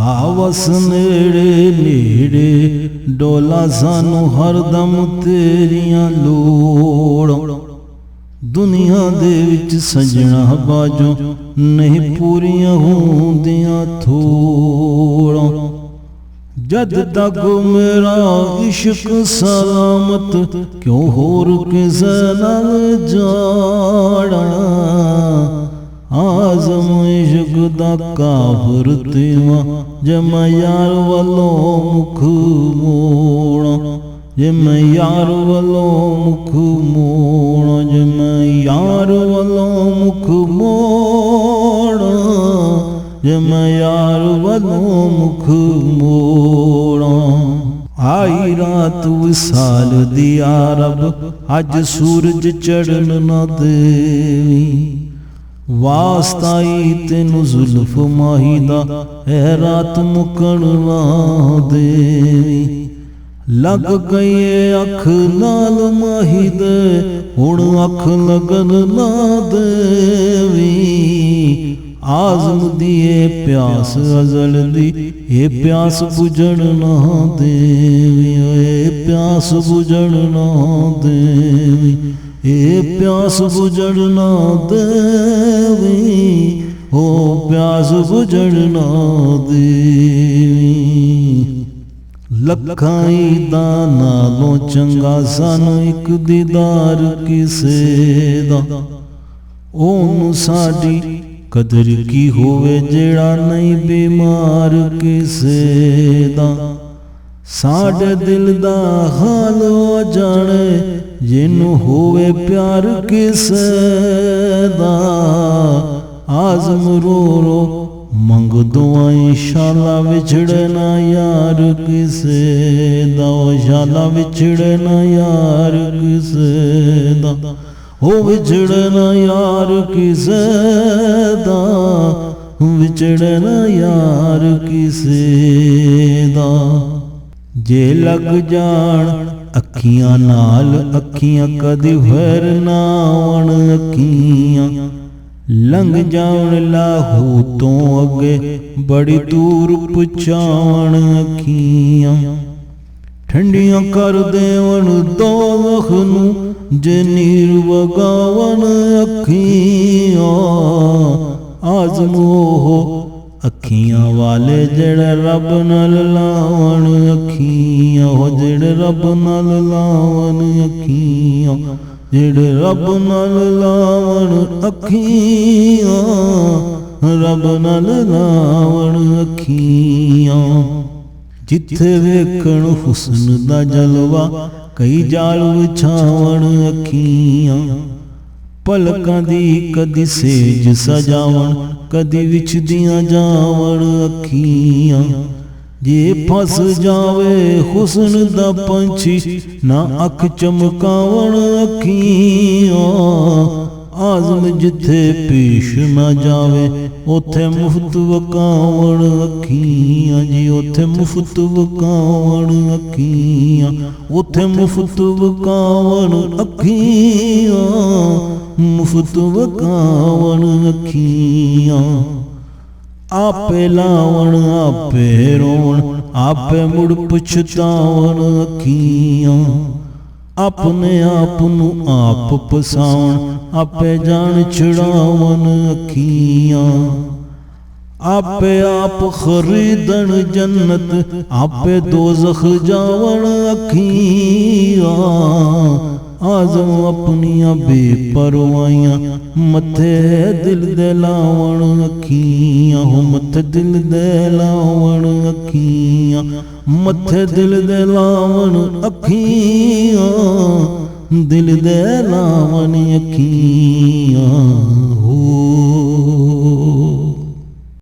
आवस नेड़े नेड़े डोला सानू हरदम तेरियां लोड़। दुनिया दे विच सजना बाजो नहीं पूरियां होंदियां थोड़ा। जद तक मेरा इश्क सलामत क्यों होर किसे नाल जाड़ा। आज़म इश्क दा काफिर तेवा जे मैं यार वालों मुख मोड़ा। जे मैं यार वालों मुख मोड़ा, जे मैं यार वालों मुख मोड़ा, जे मैं यार वालों मुख मोड़ा। आई रात विसाल दिया रब अज सूरज चढ़न ना देवी। वास्ताई तेनू जुल्फ माही दा ए रात मुकण ना देवी। लग गई अख नाल माही दे हुण अख लगन ना देवी। आज़म दिए प्यास अजल दी ए प्यास बुझण ना देवी। ए प्यास बुझण ना देवी, ए प्यास बुझण ना देवी, ओ प्यास बुझण ना देवी। लखाई दा नालों चंगा सानू एक दीदार किसे दा। ओनू साडी कदर की होवे जेड़ा नहीं बीमार किसे दा। साडे दिल दा हाल जाने जिनू होवे प्यार किसे दा। आज़म रो रो मंग दुआएं शाला विछड़े ना यार किसे दा। शाला विछड़े ना यार किसे दा, ओ विछड़े ना यार किसे दा, विछड़े ना यार किसे दा। जे लग जान अखियां नाल अखियां कदी वैर ना आवन। अखियां लंघ जावन लाहू तो अगे बड़ी दूर पुचावन। अखियां ठंडियां कर देवन दोज़ख नू जे नीर वगावन। अखियां आज़म हो अखियां वाले जेड़े रब नाल लावन। अखियां हो जेड़े रब नाल लावन। अखियां जेड़े रब नाल लावन। अखियां रब नाल लावन। अखियां जिथे वेखण हुस्न दा जलवा कई जाल विछावन। अखियां पलकां दी कदी सेज सजावन कदी विछदियां जावन। अखियां जे फस जावे हुस्न दा पंछी ना अख चमकावन। अखियां आज़म जिथे पेश ना जावे उथे मुफ्त वकावन। अखियां जी उथे मुफ्त वकावन। अखियां उथे मुफ्त वकावन। अखियां मुफ्त वकावन। अखियां आपे लावन आपे रोवन आपे मुड़ पछतावन। अखियां अपने आप नू आप पसावन आपे जान छुड़ावन। अखियां आपे आप खरीदन जन्नत आपे दोज़ख जावन। अखियां आज़म अपनियां बेपरवाइयां मथे दिल दे लावन। अखियां हो मथे दिल दे लावन। अखियां मथे दिल दे लावन। अखियां दिल दे लावन। अखियां